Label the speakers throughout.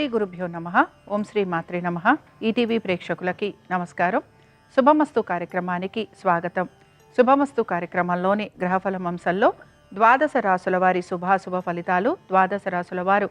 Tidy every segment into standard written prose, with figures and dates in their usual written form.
Speaker 1: శ్రీ గురుభ్యో నమః. ఓం శ్రీ మాత్రే నమః. ఈటీవీ ప్రేక్షకులకి నమస్కారం. శుభమస్తు కార్యక్రమానికి స్వాగతం. శుభమస్తు కార్యక్రమంలోని గ్రహఫలం అంశంలో ద్వాదశ రాశుల వారి శుభాశుభ ఫలితాలు, ద్వాదశ రాశుల వారు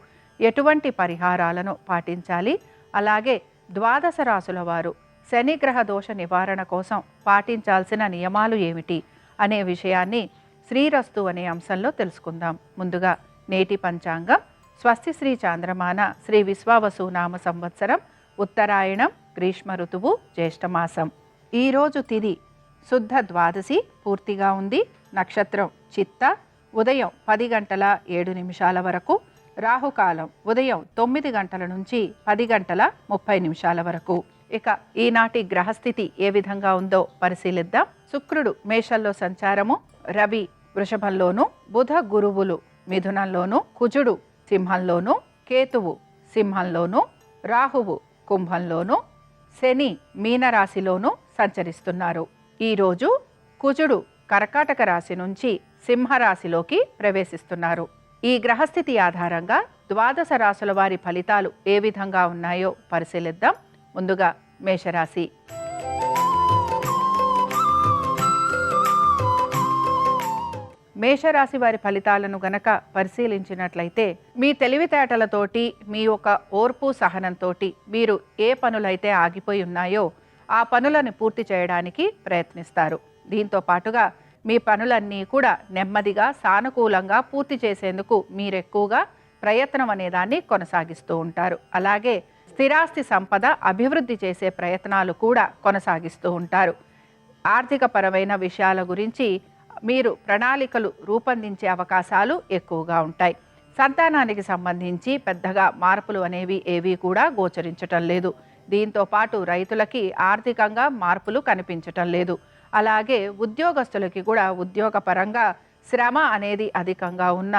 Speaker 1: ఎటువంటి పరిహారాలను పాటించాలి, అలాగే ద్వాదశ రాశుల వారు శనిగ్రహ దోష నివారణ కోసం పాటించాల్సిన నియమాలు ఏమిటి అనే విషయాన్ని శ్రీరస్తు అనే అంశంలో తెలుసుకుందాం. ముందుగా నేటి పంచాంగం. స్వస్తి శ్రీ చాంద్రమాన శ్రీ విశ్వావసు నామ సంవత్సరం ఉత్తరాయణం, గ్రీష్మ ఋతువు, జ్యేష్ఠమాసం. ఈరోజు తిథి శుద్ధ ద్వాదశి పూర్తిగా ఉంది. నక్షత్రం చిత్త. ఉదయం 10 గంటల 7 నిమిషాల వరకు. రాహుకాలం ఉదయం 9 గంటల నుంచి 10 గంటల 30 నిమిషాల వరకు. ఇక ఈనాటి గ్రహస్థితి ఏ విధంగా ఉందో పరిశీలిద్దాం. శుక్రుడు మేషంలో సంచారము, రవి వృషభంలోను, బుధ గురువులు మిథునంలోను, కుజుడు సింహంలోను, కేతువు సింహంలోను, రాహువు కుంభంలోను, శని మీనరాశిలోను సంచరిస్తున్నారు. ఈరోజు కుజుడు కర్కాటక రాశి నుంచి సింహరాశిలోకి ప్రవేశిస్తున్నారు. ఈ గ్రహస్థితి ఆధారంగా ద్వాదశ రాశుల వారి ఫలితాలు ఏ విధంగా ఉన్నాయో పరిశీలిద్దాం. ముందుగా మేషరాశి. మేషరాశి వారి ఫలితాలను గనక పరిశీలించినట్లయితే, మీ తెలివితేటలతోటి, మీ యొక్క ఓర్పు సహనంతో మీరు ఏ పనులైతే ఆగిపోయి ఉన్నాయో ఆ పనులను పూర్తి చేయడానికి ప్రయత్నిస్తారు. దీంతో పాటుగా మీ పనులన్నీ కూడా నెమ్మదిగా సానుకూలంగా పూర్తి చేసేందుకు మీరు ఎక్కువగా ప్రయత్నం అనేదాన్ని కొనసాగిస్తూ ఉంటారు. అలాగే స్థిరాస్తి సంపద అభివృద్ధి చేసే ప్రయత్నాలు కూడా కొనసాగిస్తూ ఉంటారు. ఆర్థిక పరమైన విషయాల గురించి మీరు ప్రణాళికలు రూపొందించే అవకాశాలు ఎక్కువగా ఉంటాయి. సంతానానికి సంబంధించి పెద్దగా మార్పులు అనేవి ఏవి కూడా గోచరించటం లేదు. దీంతో పాటు రైతులకి ఆర్థికంగా మార్పులు కనిపించటం లేదు. అలాగే ఉద్యోగస్తులకి కూడా ఉద్యోగపరంగా శ్రమ అనేది అధికంగా ఉన్న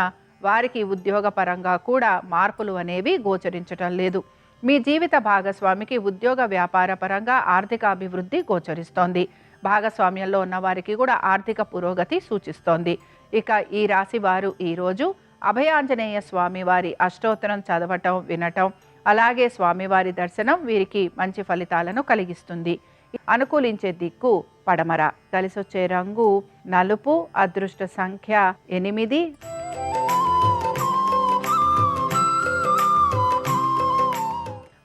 Speaker 1: వారికి ఉద్యోగపరంగా కూడా మార్పులు అనేవి గోచరించటం లేదు. మీ జీవిత భాగస్వామికి ఉద్యోగ వ్యాపార పరంగా ఆర్థిక అభివృద్ధి గోచరిస్తోంది. భాగస్వామ్యంలో ఉన్న వారికి కూడా ఆర్థిక పురోగతి సూచిస్తోంది. ఇక ఈ రాశి వారు ఈరోజు అభయాంజనేయ స్వామి వారి అష్టోత్తరం చదవటం, వినటం, అలాగే స్వామివారి దర్శనం వీరికి మంచి ఫలితాలను కలిగిస్తుంది. అనుకూలించే దిక్కు పడమర. కలిసొచ్చే రంగు నలుపు. అదృష్ట సంఖ్య 8.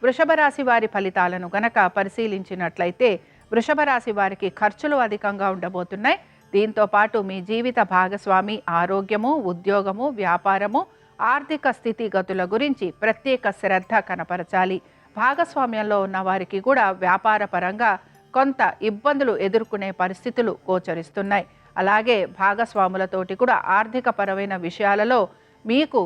Speaker 1: వృషభ రాశి వారి ఫలితాలను గనక పరిశీలించినట్లయితే, వృషభ రాశి వారికి ఖర్చులు అధికంగా ఉండబోతున్నాయి. దీంతో పాటు మీ జీవిత భాగస్వామి ఆరోగ్యము, ఉద్యోగము, వ్యాపారము, ఆర్థిక స్థితిగతుల గురించి ప్రత్యేక శ్రద్ధ కనపరచాలి. భాగస్వామ్యంలో ఉన్న వారికి కూడా వ్యాపార పరంగా కొంత ఇబ్బందులు ఎదుర్కొనే పరిస్థితులు గోచరిస్తున్నాయి. అలాగే భాగస్వాములతోటి కూడా ఆర్థిక పరమైన విషయాలలో మీకు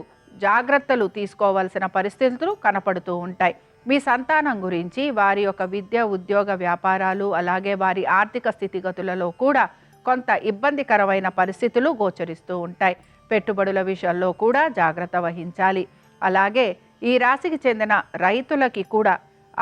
Speaker 1: జాగ్రత్తలు తీసుకోవాల్సిన పరిస్థితులు కనపడుతూ ఉంటాయి. మీ సంతానం గురించి, వారి యొక్క విద్య, ఉద్యోగ, వ్యాపారాలు, అలాగే వారి ఆర్థిక స్థితిగతులలో కూడా కొంత ఇబ్బందికరమైన పరిస్థితులు గోచరిస్తూ ఉంటాయి. పెట్టుబడుల విషయంలో కూడా జాగ్రత్త వహించాలి. అలాగే ఈ రాశికి చెందిన రైతులకి కూడా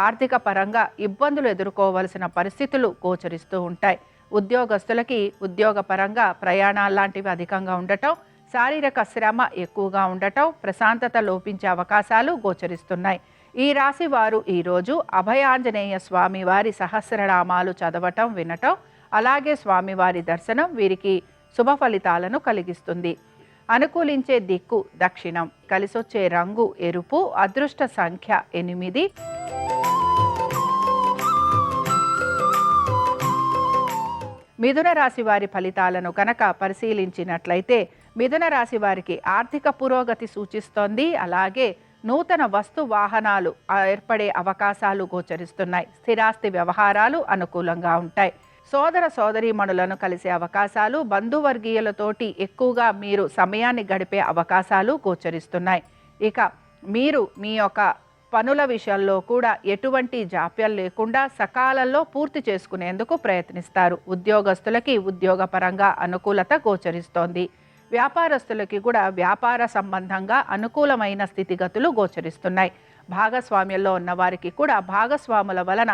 Speaker 1: ఆర్థిక పరంగా ఇబ్బందులు ఎదుర్కోవలసిన పరిస్థితులు గోచరిస్తూ ఉంటాయి. ఉద్యోగస్తులకి ఉద్యోగ పరంగా ప్రయాణాలు లాంటివి అధికంగా ఉండటం, శారీరక శ్రమ ఎక్కువగా ఉండటం, ప్రశాంతత లోపించే అవకాశాలు గోచరిస్తున్నాయి. ఈ రాశి వారు ఈరోజు అభయాంజనేయ స్వామి వారి సహస్రనామాలు చదవటం, వినటం, అలాగే స్వామివారి దర్శనం వీరికి శుభ ఫలితాలను కలిగిస్తుంది. అనుకూలించే దిక్కు దక్షిణం. కలిసొచ్చే రంగు ఎరుపు. అదృష్ట సంఖ్య 8. మిథున రాశి వారి ఫలితాలను కనుక పరిశీలించినట్లయితే, మిథున రాశి వారికి ఆర్థిక పురోగతి సూచిస్తోంది. అలాగే నూతన వస్తు వాహనాలు ఏర్పడే అవకాశాలు గోచరిస్తున్నాయి. స్థిరాస్తి వ్యవహారాలు అనుకూలంగా ఉంటాయి. సోదర సోదరీమణులను కలిసే అవకాశాలు, బంధువర్గీయులతోటి ఎక్కువగా మీరు సమయాన్ని గడిపే అవకాశాలు గోచరిస్తున్నాయి. ఇక మీరు మీ యొక్క పనుల విషయాల్లో కూడా ఎటువంటి జాప్యం లేకుండా సకాలంలో పూర్తి చేసుకునేందుకు ప్రయత్నిస్తారు. ఉద్యోగస్తులకి ఉద్యోగపరంగా అనుకూలత గోచరిస్తోంది. వ్యాపారస్తులకి కూడా వ్యాపార సంబంధంగా అనుకూలమైన స్థితిగతులు గోచరిస్తున్నాయి. భాగస్వామ్యంలో ఉన్న వారికి కూడా భాగస్వాముల వలన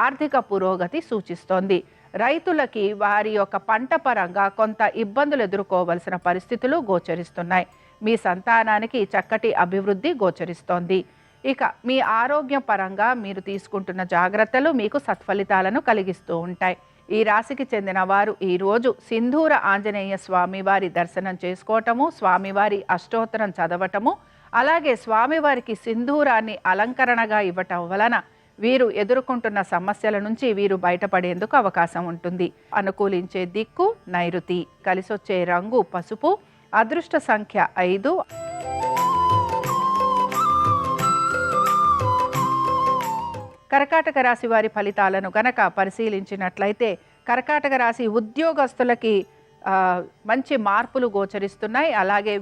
Speaker 1: ఆర్థిక పురోగతి సూచిస్తోంది. రైతులకి వారి యొక్క పంట పరంగా కొంత ఇబ్బందులు ఎదుర్కోవలసిన పరిస్థితులు గోచరిస్తున్నాయి. మీ సంతానానికి చక్కటి అభివృద్ధి గోచరిస్తోంది. ఇక మీ ఆరోగ్య పరంగా మీరు తీసుకుంటున్న జాగ్రత్తలు మీకు సత్ఫలితాలను కలిగిస్తూ ఉంటాయి. ఈ రాశికి చెందిన వారు ఈరోజు సింధూర ఆంజనేయ స్వామివారి దర్శనం చేసుకోవటము, స్వామివారి అష్టోత్తరం చదవటము, అలాగే స్వామివారికి సింధూరాన్ని అలంకరణగా ఇవ్వటం వలన వీరు ఎదుర్కొంటున్న సమస్యల నుంచి వీరు బయటపడేందుకు అవకాశం ఉంటుంది. అనుకూలించే దిక్కు నైరుతి, కలిసొచ్చే రంగు పసుపు, అదృష్ట సంఖ్య 5. కర్కాటక రాశి వారి ఫలితాలను గనక పరిశీలించినట్లయితే కర్కాటక రాశి ఉద్యోగస్తులకి మంచి మార్పులు గోచరిస్తున్నాయి. అలాగే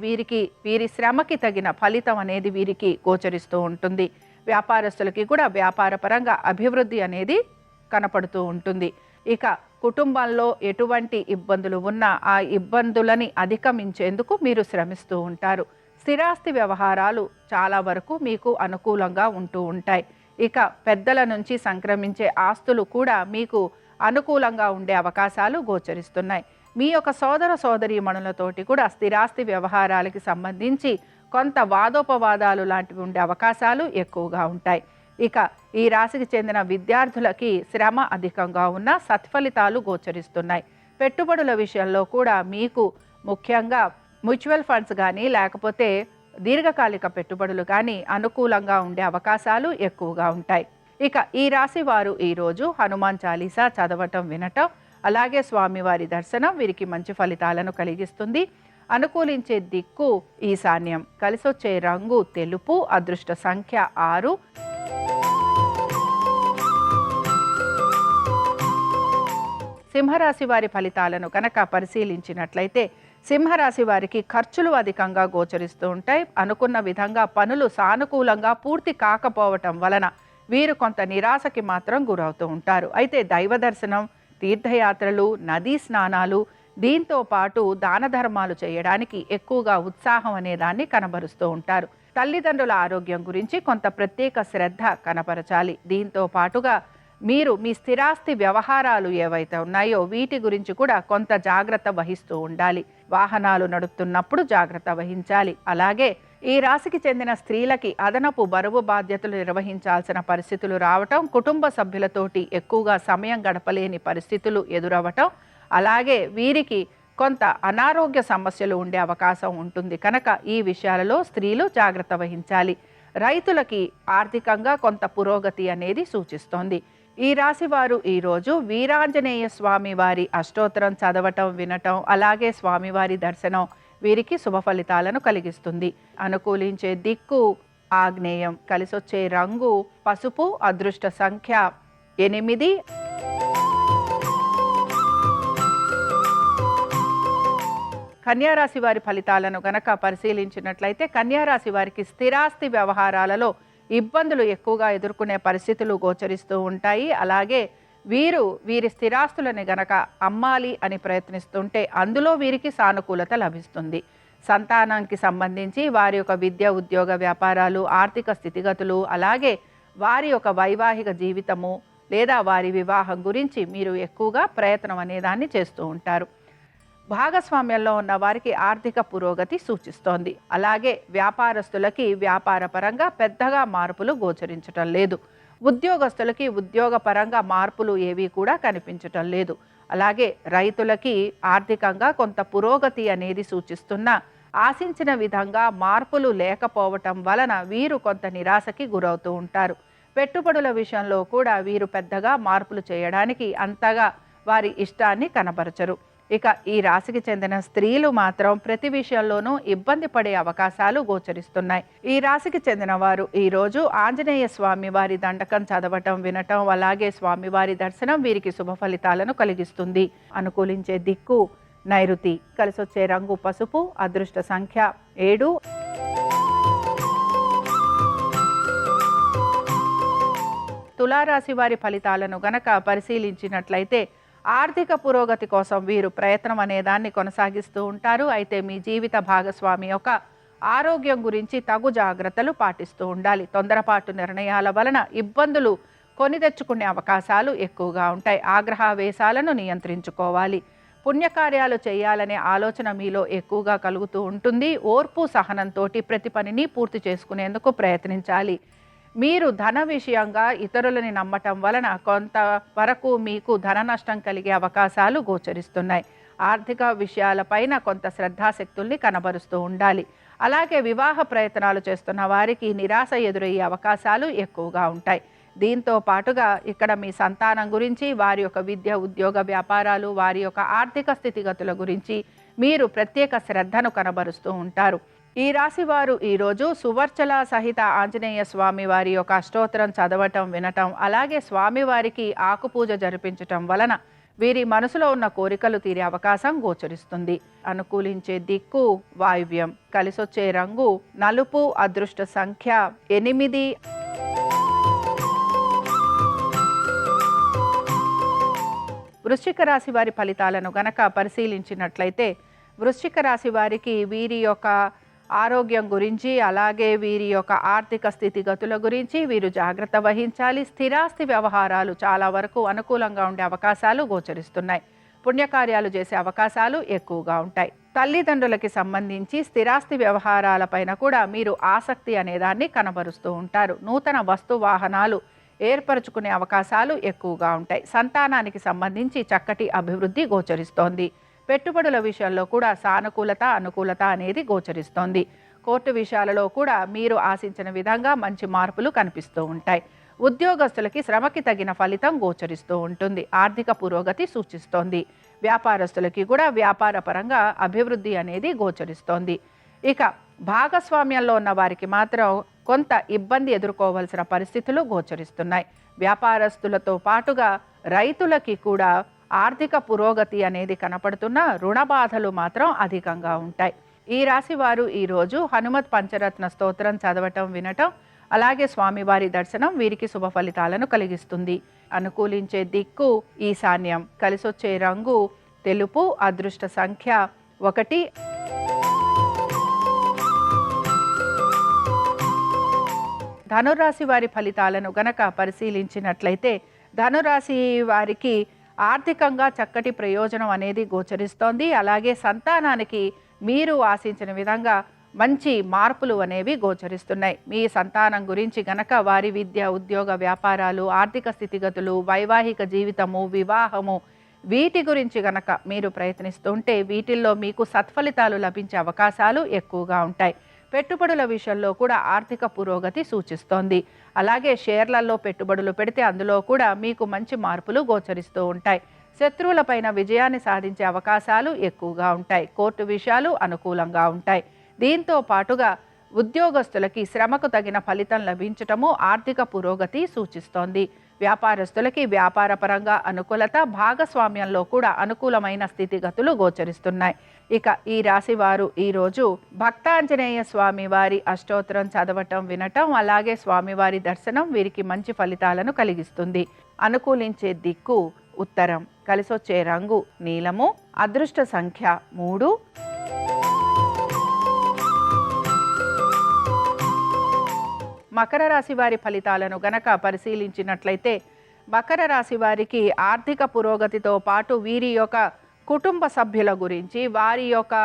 Speaker 1: వీరి శ్రమకి తగిన ఫలితం అనేది వీరికి గోచరిస్తూ ఉంటుంది. వ్యాపారస్తులకి కూడా వ్యాపారపరంగా అభివృద్ధి అనేది కనపడుతూ ఉంటుంది. ఇక కుటుంబంలో ఎటువంటి ఇబ్బందులు ఉన్నా ఆ ఇబ్బందులని అధిగమించేందుకు మీరు శ్రమిస్తూ ఉంటారు. స్థిరాస్తి వ్యవహారాలు చాలా వరకు మీకు అనుకూలంగా ఉంటూ ఉంటాయి. ఇక పెద్దల నుంచి సంక్రమించే ఆస్తులు కూడా మీకు అనుకూలంగా ఉండే అవకాశాలు గోచరిస్తున్నాయి. మీ యొక్క సోదర సోదరీమణులతోటి కూడా స్థిరాస్తి వ్యవహారాలకి సంబంధించి కొంత వాదోపవాదాలు లాంటివి ఉండే అవకాశాలు ఎక్కువగా ఉంటాయి. ఇక ఈ రాశికి చెందిన విద్యార్థులకి శ్రమ అధికంగా ఉన్న సత్ఫలితాలు గోచరిస్తున్నాయి. పెట్టుబడుల విషయంలో కూడా మీకు ముఖ్యంగా మ్యూచువల్ ఫండ్స్ కానీ లేకపోతే దీర్ఘకాలిక పెట్టుబడులు కానీ అనుకూలంగా ఉండే అవకాశాలు ఎక్కువగా ఉంటాయి. ఇక ఈ రాశి వారు ఈరోజు హనుమాన్ చాలీసా చదవటం వినటం, అలాగే స్వామివారి దర్శనం వీరికి మంచి ఫలితాలను కలిగిస్తుంది. అనుకూలించే దిక్కు ఈశాన్యం, కలిసొచ్చే రంగు తెలుపు, అదృష్ట సంఖ్య 6. సింహరాశి వారి ఫలితాలను కనుక పరిశీలించినట్లయితే సింహరాశి వారికి ఖర్చులు అధికంగా గోచరిస్తూ ఉంటాయి. అనుకున్న విధంగా పనులు సానుకూలంగా పూర్తి కాకపోవటం వలన వీరు కొంత నిరాశకి మాత్రం గురవుతూ ఉంటారు. అయితే దైవ దర్శనం, తీర్థయాత్రలు, నదీ స్నానాలు, దీంతో పాటు దాన ధర్మాలు చేయడానికి ఎక్కువగా ఉత్సాహం అనేదాన్ని కనబరుస్తూ ఉంటారు. తల్లిదండ్రుల ఆరోగ్యం గురించి కొంత ప్రత్యేక శ్రద్ధ కనపరచాలి. దీంతో పాటుగా మీరు మీ స్థిరాస్తి వ్యవహారాలు ఏవైతే ఉన్నాయో వీటి గురించి కూడా కొంత జాగ్రత్త వహిస్తూ ఉండాలి. వాహనాలు నడుపుతున్నప్పుడు జాగ్రత్త వహించాలి. అలాగే ఈ రాశికి చెందిన స్త్రీలకి అదనపు బరువు బాధ్యతలు నిర్వహించాల్సిన పరిస్థితులు రావటం, కుటుంబ సభ్యులతోటి ఎక్కువగా సమయం గడపలేని పరిస్థితులు ఎదురవటం, అలాగే వీరికి కొంత అనారోగ్య సమస్యలు ఉండే అవకాశం ఉంటుంది. కనుక ఈ విషయాలలో స్త్రీలు జాగ్రత్త వహించాలి. రైతులకి ఆర్థికంగా కొంత పురోగతి అనేది సూచిస్తోంది. ఈ రాశి వారు ఈరోజు వీరాంజనేయ స్వామి వారి అష్టోత్తరం చదవటం వినటం, అలాగే స్వామివారి దర్శనం వీరికి శుభ ఫలితాలను కలిగిస్తుంది. అనుకూలించే దిక్కు ఆగ్నేయం, కలిసొచ్చే రంగు పసుపు, అదృష్ట సంఖ్య 8. కన్యారాశి వారి ఫలితాలను గనక పరిశీలించినట్లయితే కన్యారాశి వారికి స్థిరాస్తి వ్యవహారాలలో ఇబ్బందులు ఎక్కువగా ఎదుర్కొనే పరిస్థితులు గోచరిస్తూ ఉంటాయి. అలాగే వీరి స్థిరాస్తులని గనక అమ్మాలి అని ప్రయత్నిస్తుంటే అందులో వీరికి సానుకూలత లభిస్తుంది. సంతానానికి సంబంధించి వారి యొక్క విద్య, ఉద్యోగ, వ్యాపారాలు, ఆర్థిక స్థితిగతులు, అలాగే వారి యొక్క వైవాహిక జీవితము లేదా వారి వివాహం గురించి మీరు ఎక్కువగా ప్రయత్నం అనేదాన్ని చేస్తూ ఉంటారు. భాగస్వామ్యంలో ఉన్న వారికి ఆర్థిక పురోగతి సూచిస్తోంది. అలాగే వ్యాపారస్తులకి వ్యాపార పరంగా పెద్దగా మార్పులు గోచరించటం లేదు. ఉద్యోగస్తులకి ఉద్యోగపరంగా మార్పులు ఏవి కూడా కనిపించటం లేదు. అలాగే రైతులకి ఆర్థికంగా కొంత పురోగతి అనేది సూచిస్తున్నా ఆశించిన విధంగా మార్పులు లేకపోవటం వలన వీరు కొంత నిరాశకి గురవుతూ ఉంటారు. పెట్టుబడుల విషయంలో కూడా వీరు పెద్దగా మార్పులు చేయడానికి అంతగా వారి ఇష్టాన్ని కనబరచరు. ఇక ఈ రాశికి చెందిన స్త్రీలు మాత్రం ప్రతి విషయంలోనూ ఇబ్బంది పడే అవకాశాలు గోచరిస్తున్నాయి. ఈ రాశికి చెందిన వారు ఈరోజు ఆంజనేయ స్వామి వారి దండకం చదవటం వినటం, అలాగే స్వామివారి దర్శనం వీరికి శుభ ఫలితాలను కలిగిస్తుంది. అనుకూలించే దిక్కు నైరుతి, కలిసొచ్చే రంగు పసుపు, అదృష్ట సంఖ్య 7. తులారాశి వారి ఫలితాలను గనక పరిశీలించినట్లయితే ఆర్థిక పురోగతి కోసం వీరు ప్రయత్నం అనేదాన్ని కొనసాగిస్తూ ఉంటారు. అయితే మీ జీవిత భాగస్వామి యొక్క ఆరోగ్యం గురించి తగు జాగ్రత్తలు పాటిస్తూ ఉండాలి. తొందరపాటు నిర్ణయాల వలన ఇబ్బందులు కొని తెచ్చుకునే అవకాశాలు ఎక్కువగా ఉంటాయి. ఆగ్రహావేశాలను నియంత్రించుకోవాలి. పుణ్యకార్యాలు చేయాలనే ఆలోచన మీలో ఎక్కువగా కలుగుతూ ఉంటుంది. ఓర్పు సహనంతో ప్రతి పనిని పూర్తి చేసుకునేందుకు ప్రయత్నించాలి. మీరు ధన విషయంగా ఇతరులని నమ్మటం వలన కొంతవరకు మీకు ధన నష్టం కలిగే అవకాశాలు గోచరిస్తున్నాయి. ఆర్థిక విషయాలపైన కొంత శ్రద్ధాశక్తుల్ని కనబరుస్తూ ఉండాలి. అలాగే వివాహ ప్రయత్నాలు చేస్తున్న వారికి నిరాశ ఎదురయ్యే అవకాశాలు ఎక్కువగా ఉంటాయి. దీంతో పాటుగా ఇక్కడ మీ సంతానం గురించి, వారి యొక్క విద్య, ఉద్యోగ, వ్యాపారాలు, వారి యొక్క ఆర్థిక స్థితిగతుల గురించి మీరు ప్రత్యేక శ్రద్ధను కనబరుస్తూ ఉంటారు. ఈ రాశి వారు ఈరోజు సువర్చల సహిత ఆంజనేయ స్వామి వారి యొక్క అష్టోత్తరం చదవటం, వినటం, అలాగే స్వామివారికి ఆకుపూజ జరిపించటం వలన వీరి మనసులో ఉన్న కోరికలు తీరే అవకాశం గోచరిస్తుంది. అనుకూలించే దిక్కు వాయువ్యం, కలిసొచ్చే రంగు నలుపు, అదృష్ట సంఖ్య 8. వృశ్చిక రాశి వారి ఫలితాలను గనక పరిశీలించినట్లయితే వృశ్చిక రాశి వారికి వీరి యొక్క ఆరోగ్యం గురించి, అలాగే వీరి యొక్క ఆర్థిక స్థితిగతుల గురించి వీరు జాగ్రత్త వహించాలి. స్థిరాస్తి వ్యవహారాలు చాలా వరకు అనుకూలంగా ఉండే అవకాశాలు గోచరిస్తున్నాయి. పుణ్యకార్యాలు చేసే అవకాశాలు ఎక్కువగా ఉంటాయి. తల్లిదండ్రులకి సంబంధించి స్థిరాస్తి వ్యవహారాలపైన కూడా మీరు ఆసక్తి అనేదాన్ని కనబరుస్తూ ఉంటారు. నూతన వస్తు వాహనాలు ఏర్పరచుకునే అవకాశాలు ఎక్కువగా ఉంటాయి. సంతానానికి సంబంధించి చక్కటి అభివృద్ధి గోచరిస్తోంది. పెట్టుబడుల విషయంలో కూడా సానుకూలత, అనుకూలత అనేది గోచరిస్తోంది. కోర్టు విషయాలలో కూడా మీరు ఆశించిన విధంగా మంచి మార్పులు కనిపిస్తూ ఉంటాయి. ఉద్యోగస్తులకి శ్రమకి తగిన ఫలితం గోచరిస్తూ ఉంటుంది. ఆర్థిక పురోగతి సూచిస్తోంది. వ్యాపారస్తులకి కూడా వ్యాపార పరంగా అభివృద్ధి అనేది గోచరిస్తోంది. ఇక భాగస్వామ్యంలో ఉన్న వారికి మాత్రం కొంత ఇబ్బంది ఎదుర్కోవాల్సిన పరిస్థితులు గోచరిస్తున్నాయి. వ్యాపారస్తులతో పాటుగా రైతులకి కూడా ఆర్థిక పురోగతి అనేది కనపడుతున్న రుణ బాధలు మాత్రం అధికంగా ఉంటాయి. ఈ రాశి వారు ఈరోజు హనుమత్ పంచరత్న స్తోత్రం చదవటం, వినటం, అలాగే స్వామివారి దర్శనం వీరికి శుభ ఫలితాలను కలిగిస్తుంది. అనుకూలించే దిక్కు ఈశాన్యం, కలిసొచ్చే రంగు తెలుపు, అదృష్ట సంఖ్య 1. ధనురాశి వారి ఫలితాలను గనక పరిశీలించినట్లయితే ధనురాశి వారికి ఆర్థికంగా చక్కటి ప్రయోజనం అనేది గోచరిస్తోంది. అలాగే సంతానానికి మీరు ఆశించిన విధంగా మంచి మార్పులు అనేవి గోచరిస్తున్నాయి. మీ సంతానం గురించి గనక వారి విద్య, ఉద్యోగ, వ్యాపారాలు, ఆర్థిక స్థితిగతులు, వైవాహిక జీవితము, వివాహము వీటి గురించి గనక మీరు ప్రయత్నిస్తుంటే వీటిల్లో మీకు సత్ఫలితాలు లభించే అవకాశాలు ఎక్కువగా ఉంటాయి. పెట్టుబడుల విషయంలో కూడా ఆర్థిక పురోగతి సూచిస్తోంది. అలాగే షేర్లలో పెట్టుబడులు పెడితే అందులో కూడా మీకు మంచి మార్పులు గోచరిస్తూ ఉంటాయి. శత్రువులపైన విజయాన్ని సాధించే అవకాశాలు ఎక్కువగా ఉంటాయి. కోర్టు విషయాలు అనుకూలంగా ఉంటాయి. దీంతో పాటుగా ఉద్యోగస్తులకి శ్రమకు తగిన ఫలితం లభించటము ఆర్థిక పురోగతి సూచిస్తోంది. వ్యాపారస్తులకి వ్యాపార పరంగా అనుకూలత, భాగస్వామ్యంలో కూడా అనుకూలమైన స్థితిగతులు గోచరిస్తున్నాయి. ఇక ఈ రాశి వారు ఈరోజు భక్తాంజనేయ స్వామి వారి అష్టోత్తరం చదవటం, వినటం, అలాగే స్వామివారి దర్శనం వీరికి మంచి ఫలితాలను కలిగిస్తుంది. అనుకూలించే దిక్కు ఉత్తరం, కలిసొచ్చే రంగు నీలము, అదృష్ట సంఖ్య 3. మకర రాశి వారి ఫలితాలను గనక పరిశీలించినట్లయితే మకర రాశి వారికి ఆర్థిక పురోగతితో పాటు వీరి యొక్క కుటుంబ సభ్యుల గురించి, వారి యొక్క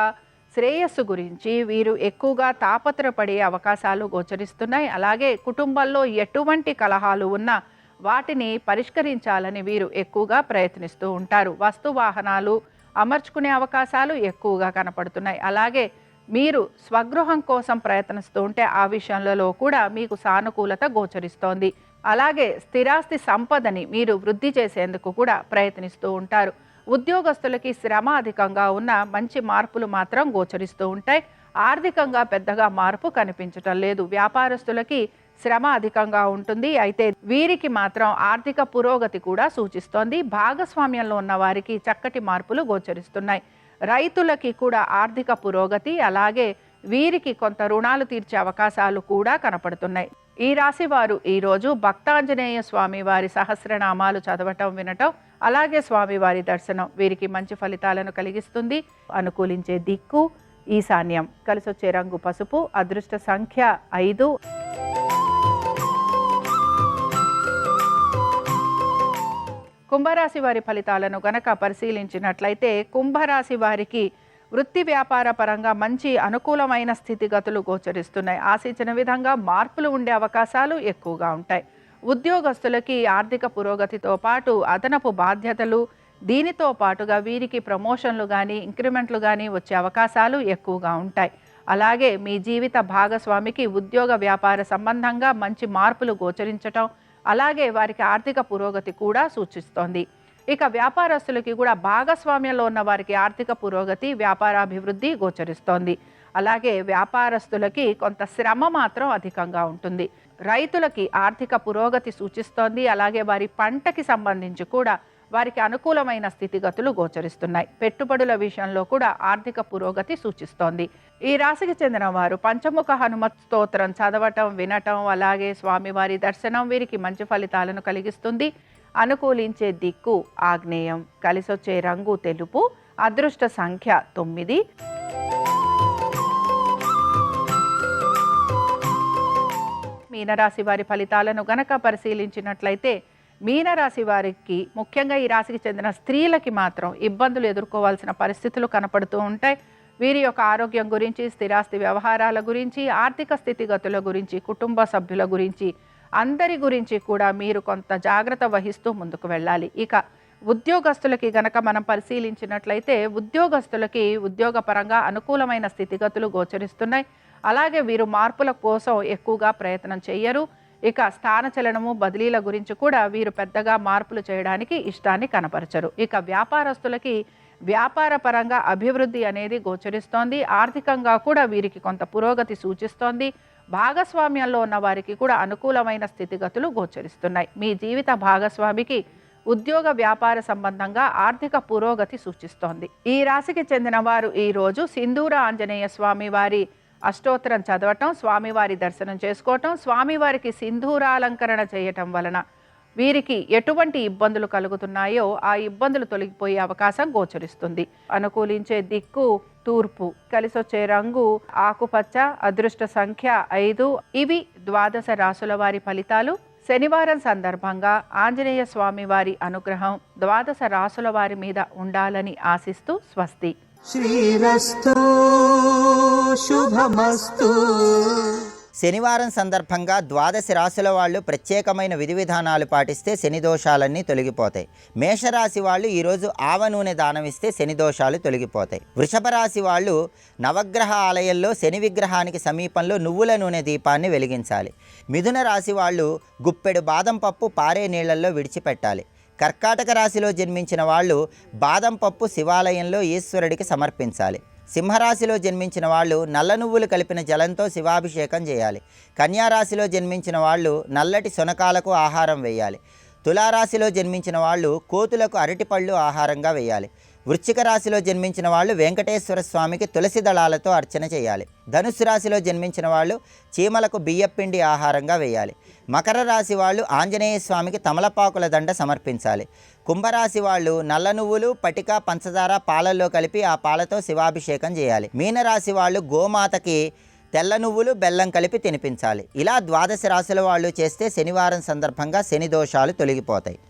Speaker 1: శ్రేయస్సు గురించి వీరు ఎక్కువగా తాపత్రపడే అవకాశాలు గోచరిస్తున్నాయి. అలాగే కుటుంబంలో ఎటువంటి కలహాలు ఉన్నా వాటిని పరిష్కరించాలని వీరు ఎక్కువగా ప్రయత్నిస్తూ ఉంటారు. వస్తు వాహనాలు అమర్చుకునే అవకాశాలు ఎక్కువగా కనపడుతున్నాయి. అలాగే మీరు స్వగృహం కోసం ప్రయత్నిస్తూ ఉంటే ఆ విషయంలో కూడా మీకు సానుకూలత గోచరిస్తోంది. అలాగే స్థిరాస్తి సంపదని మీరు వృద్ధి చేసేందుకు కూడా ప్రయత్నిస్తూ ఉంటారు. ఉద్యోగస్తులకి శ్రమ అధికంగా ఉన్న మంచి మార్పులు మాత్రం గోచరిస్తూ ఉంటాయి. ఆర్థికంగా పెద్దగా మార్పు కనిపించటం లేదు. వ్యాపారస్తులకి శ్రమ అధికంగా ఉంటుంది. అయితే వీరికి మాత్రం ఆర్థిక పురోగతి కూడా సూచిస్తోంది. భాగస్వామ్యంలో ఉన్న వారికి చక్కటి మార్పులు గోచరిస్తున్నాయి. రైతులకి కూడా ఆర్థిక పురోగతి, అలాగే వీరికి కొంత రుణాలు తీర్చే అవకాశాలు కూడా కనపడుతున్నాయి. ఈ రాశి వారు ఈరోజు భక్తాంజనేయ స్వామి వారి సహస్రనామాలు చదవటం, వినటం, అలాగే స్వామివారి దర్శనం వీరికి మంచి ఫలితాలను కలిగిస్తుంది. అనుకూలించే దిక్కు ఈశాన్యం, కలిసొచ్చే రంగు పసుపు, అదృష్ట సంఖ్య 5. కుంభరాశి వారి ఫలితాలను గనక పరిశీలించినట్లయితే కుంభరాశి వారికి వృత్తి వ్యాపార పరంగా మంచి అనుకూలమైన స్థితిగతులు గోచరిస్తున్నాయి. ఆశించిన విధంగా మార్పులు ఉండే అవకాశాలు ఎక్కువగా ఉంటాయి. ఉద్యోగస్తులకి ఆర్థిక పురోగతితో పాటు అదనపు బాధ్యతలు, దీనితో పాటుగా వీరికి ప్రమోషన్లు కానీ ఇంక్రిమెంట్లు కానీ వచ్చే అవకాశాలు ఎక్కువగా ఉంటాయి. అలాగే మీ జీవిత భాగస్వామికి ఉద్యోగ వ్యాపార సంబంధంగా మంచి మార్పులు గోచరించటం, అలాగే వారికి ఆర్థిక పురోగతి కూడా సూచిస్తోంది. ఇక వ్యాపారస్తులకి కూడా భాగస్వామ్యంలో ఉన్న వారికి ఆర్థిక పురోగతి, వ్యాపారాభివృద్ధి గోచరిస్తోంది. అలాగే వ్యాపారస్తులకి కొంత శ్రమ మాత్రం అధికంగా ఉంటుంది. రైతులకి ఆర్థిక పురోగతి సూచిస్తోంది. అలాగే వారి పంటకి సంబంధించి కూడా వారికి అనుకూలమైన స్థితిగతులు గోచరిస్తున్నాయి. పెట్టుబడుల విషయంలో కూడా ఆర్థిక పురోగతి సూచిస్తోంది. ఈ రాశికి చెందిన వారు పంచముఖ హనుమత్ స్తోత్రం చదవటం, వినటం, అలాగే స్వామివారి దర్శనం వీరికి మంచి ఫలితాలను కలిగిస్తుంది. అనుకూలించే దిక్కు ఆగ్నేయం, కలిసొచ్చే రంగు తెలుపు, అదృష్ట సంఖ్య 9. మీనరాశి వారి ఫలితాలను గనక పరిశీలించినట్లయితే మీనరాశి వారికి ముఖ్యంగా ఈ రాశికి చెందిన స్త్రీలకి మాత్రం ఇబ్బందులు ఎదుర్కోవాల్సిన పరిస్థితులు కనపడుతూ ఉంటాయి. వీరి యొక్క ఆరోగ్యం గురించి, స్థిరాస్తి వ్యవహారాల గురించి, ఆర్థిక స్థితిగతుల గురించి, కుటుంబ సభ్యుల గురించి, అందరి గురించి కూడా మీరు కొంత జాగ్రత్త వహిస్తూ ముందుకు వెళ్ళాలి. ఇక ఉద్యోగస్తులకి గనక మనం పరిశీలించినట్లయితే ఉద్యోగస్తులకి ఉద్యోగపరంగా అనుకూలమైన స్థితిగతులు గోచరిస్తున్నాయి. అలాగే వీరు మార్పుల కోసం ఎక్కువగా ప్రయత్నం చేయరు. ఇక స్థానచలనము, బదిలీల గురించి కూడా వీరు పెద్దగా మార్పులు చేయడానికి ఇష్టాన్ని కనపరచరు. ఇక వ్యాపారస్తులకి వ్యాపార పరంగా అభివృద్ధి అనేది గోచరిస్తోంది. ఆర్థికంగా కూడా వీరికి కొంత పురోగతి సూచిస్తోంది. భాగస్వామ్యంలో ఉన్న వారికి కూడా అనుకూలమైన స్థితిగతులు గోచరిస్తున్నాయి. మీ జీవిత భాగస్వామికి ఉద్యోగ వ్యాపార సంబంధంగా ఆర్థిక పురోగతి సూచిస్తోంది. ఈ రాశికి చెందిన వారు ఈరోజు సింధూర ఆంజనేయ స్వామి వారి అష్టోత్తరం చదవటం, స్వామివారి దర్శనం చేసుకోవటం, స్వామివారికి సింధూరాలంకరణ చేయటం వలన వీరికి ఎటువంటి ఇబ్బందులు కలుగుతున్నాయో ఆ ఇబ్బందులు తొలగిపోయే అవకాశం గోచరిస్తుంది. అనుకూలించే దిక్కు తూర్పు, కలిసొచ్చే రంగు ఆకుపచ్చ, అదృష్ట సంఖ్య 5. ఇవి ద్వాదశ రాశుల వారి ఫలితాలు. శనివారం సందర్భంగా ఆంజనేయ స్వామి వారి అనుగ్రహం ద్వాదశ రాశుల వారి మీద ఉండాలని ఆశిస్తూ స్వస్తి.
Speaker 2: శ్రీరస్తు శుభమస్తు.
Speaker 3: శనివారం సందర్భంగా ద్వాదశ రాశుల వాళ్ళు ప్రత్యేకమైన విధి విధానాలు పాటిస్తే శని దోషాలన్నీ తొలగిపోతాయి. మేషరాశి వాళ్ళు ఈరోజు ఆవ నూనె దానం ఇస్తే శని దోషాలు తొలగిపోతాయి. వృషభ రాశి వాళ్ళు నవగ్రహ ఆలయంలో శని విగ్రహానికి సమీపంలో నువ్వుల నూనె దీపాన్ని వెలిగించాలి. మిథున రాశి వాళ్ళు గుప్పెడు బాదం పప్పు పారే నీళ్లలో విడిచిపెట్టాలి. కర్కాటక రాశిలో జన్మించిన వాళ్ళు బాదం పప్పు శివాలయంలో ఈశ్వరుడికి సమర్పించాలి. సింహరాశిలో జన్మించిన వాళ్ళు నల్ల నువ్వులు కలిపిన జలంతో శివాభిషేకం చేయాలి. కన్యారాశిలో జన్మించిన వాళ్ళు నల్లటి శొనకాలకు ఆహారం వేయాలి. తులారాశిలో జన్మించిన వాళ్ళు కోతులకు అరటిపళ్ళు ఆహారంగా వేయాలి. వృశ్చిక రాశిలో జన్మించిన వాళ్ళు వెంకటేశ్వర స్వామికి తులసి దళాలతో అర్చన చేయాలి. ధనుస్సు రాశిలో జన్మించిన వాళ్ళు చీమలకు బియ్యపిండి ఆహారంగా వేయాలి. మకర రాశి వాళ్ళు ఆంజనేయ స్వామికి తమలపాకుల దండ సమర్పించాలి. కుంభరాశి వాళ్ళు నల్ల నువ్వులు, పటిక, పంచదార పాలల్లో కలిపి ఆ పాలతో శివాభిషేకం చేయాలి. మీనరాశి వాళ్ళు గోమాతకి తెల్ల నువ్వులు, బెల్లం కలిపి తినిపించాలి. ఇలా ద్వాదశ రాశుల వాళ్ళు చేస్తే శనివారం సందర్భంగా శని దోషాలు తొలగిపోతాయి.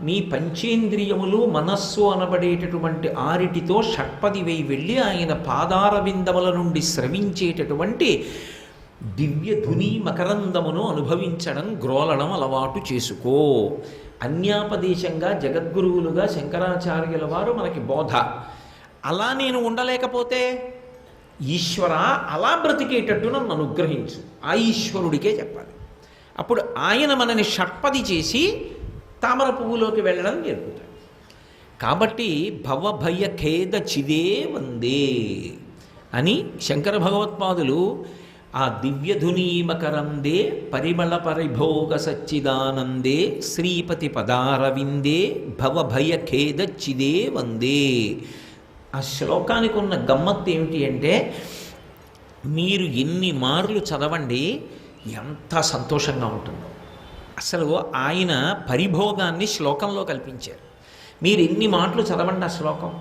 Speaker 4: మీ పంచేంద్రియములు, మనస్సు అనబడేటటువంటి ఆరిటితో షట్పది వేయి వెళ్ళి ఆయన పాదార విందముల నుండి స్రవించేటటువంటి దివ్య ధుని మకరందమును అనుభవించడం, గ్రోలడం అలవాటు చేసుకో. అన్యాపదేశంగా జగద్గురువులుగా శంకరాచార్యుల వారు మనకి బోధ. అలా నేను ఉండలేకపోతే ఈశ్వర అలా బ్రతికేటట్టు నన్ను అనుగ్రహించు, ఆ ఈశ్వరుడికే చెప్పాలి. అప్పుడు ఆయన మనని షట్పది చేసి తామర పువ్వులోకి వెళ్ళడం నేర్పుతాడు. కాబట్టి భవభయ ఖేద చిదే వందే అని శంకర భగవత్పాదులు ఆ దివ్యధునీమకరందే పరిమళ పరిభోగ సచ్చిదానందే శ్రీపతి పదారవిందే భవభయ ఖేద చిదే వందే. ఆ శ్లోకానికి ఉన్న గమ్మత్తు ఏమిటి అంటే, మీరు ఎన్ని మార్లు చదవండి ఎంత సంతోషంగా ఉంటుందో. అసలు ఆయన పరిభోగాన్ని శ్లోకంలో కల్పించారు. మీరు ఎన్ని మాటలు చదవండి ఆ శ్లోకం,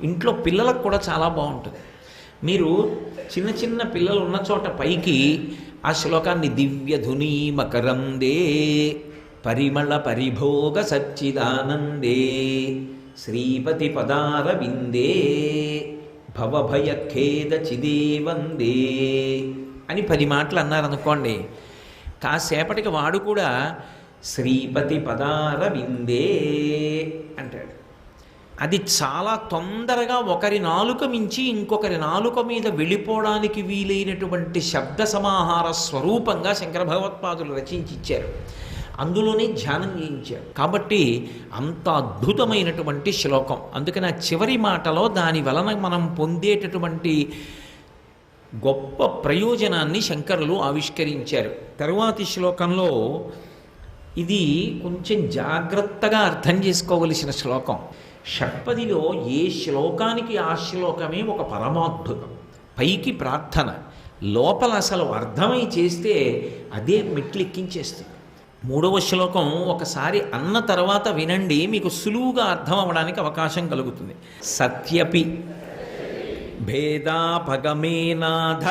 Speaker 4: ఇంట్లో పిల్లలకు కూడా చాలా బాగుంటుంది. మీరు చిన్న చిన్న పిల్లలు ఉన్న చోట పైకి ఆ శ్లోకాన్ని దివ్యధుని మకరందే పరిమళ పరిభోగ సచ్చిదానందే శ్రీపతి పదార విందే భవభయఖేద చిదే వందే అని 10 మాటలు అన్నారనుకోండి, కాసేపటికి వాడు కూడా శ్రీపతి పదార విందే అంటాడు. అది చాలా తొందరగా ఒకరి నాలుక మించి ఇంకొకరి నాలుక మీద వెళ్ళిపోవడానికి వీలైనటువంటి శబ్ద సమాహార స్వరూపంగా శంకర భగవత్పాదులు రచించి ఇచ్చారు. అందులోనే ధ్యానం చేయించారు. కాబట్టి అంత అద్భుతమైనటువంటి శ్లోకం. అందుకని ఆ చివరి మాటలో దాని వలన మనం పొందేటటువంటి గొప్ప ప్రయోజనాన్ని శంకరులు ఆవిష్కరించారు. తరువాతి శ్లోకంలో ఇది కొంచెం జాగ్రత్తగా అర్థం చేసుకోవలసిన శ్లోకం. షట్పదిలో ఏ శ్లోకానికి ఆ శ్లోకమే ఒక పరమాద్భుతం. పైకి ప్రార్థన, లోపల అసలు అర్థమై చేస్తే అదే మెట్లెక్కించేస్తుంది. 3వ శ్లోకం ఒకసారి అన్న తర్వాత వినండి, మీకు సులువుగా అర్థం అవ్వడానికి అవకాశం కలుగుతుంది. సత్యపి భేదాపగమేనాథ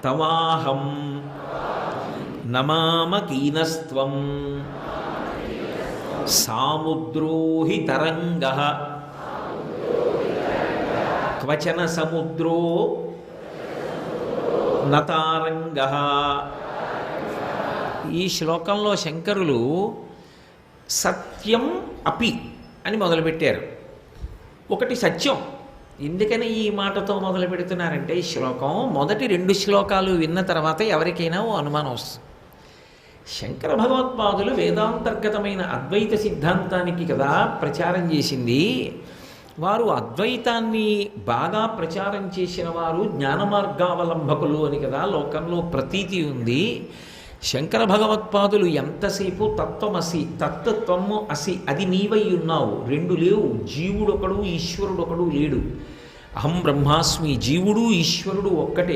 Speaker 4: తవాహం నమామకీనస్త్వం సాముద్రోహి తరంగః క్వచన సముద్రో నతారంగః. ఈ శ్లోకంలో శంకరులు సత్యం అపి అని మొదలుపెట్టారు. ఒకటి సత్యం. ఎందుకని ఈ మాటతో మొదలు పెడుతున్నారంటే, ఈ శ్లోకం మొదటి 2 శ్లోకాలు విన్న తర్వాత ఎవరికైనా ఓ అనుమానం వస్తుంది. శంకర భగవత్పాదులు వేదాంతర్గతమైన అద్వైత సిద్ధాంతానికి కదా ప్రచారం చేసింది. వారు అద్వైతాన్ని బాగా ప్రచారం చేసిన వారు జ్ఞాన మార్గావలంబకులు అని కదా లోకంలో ప్రతీతి ఉంది. శంకర భగవత్పాదులు ఎంతసేపు తత్వమసి, తత్వము అసి, అది నీవై ఉన్నావు, 2 లేవు, జీవుడొకడు ఈశ్వరుడొకడు లేడు. అహం బ్రహ్మాస్మి, జీవుడు ఈశ్వరుడు ఒక్కటే.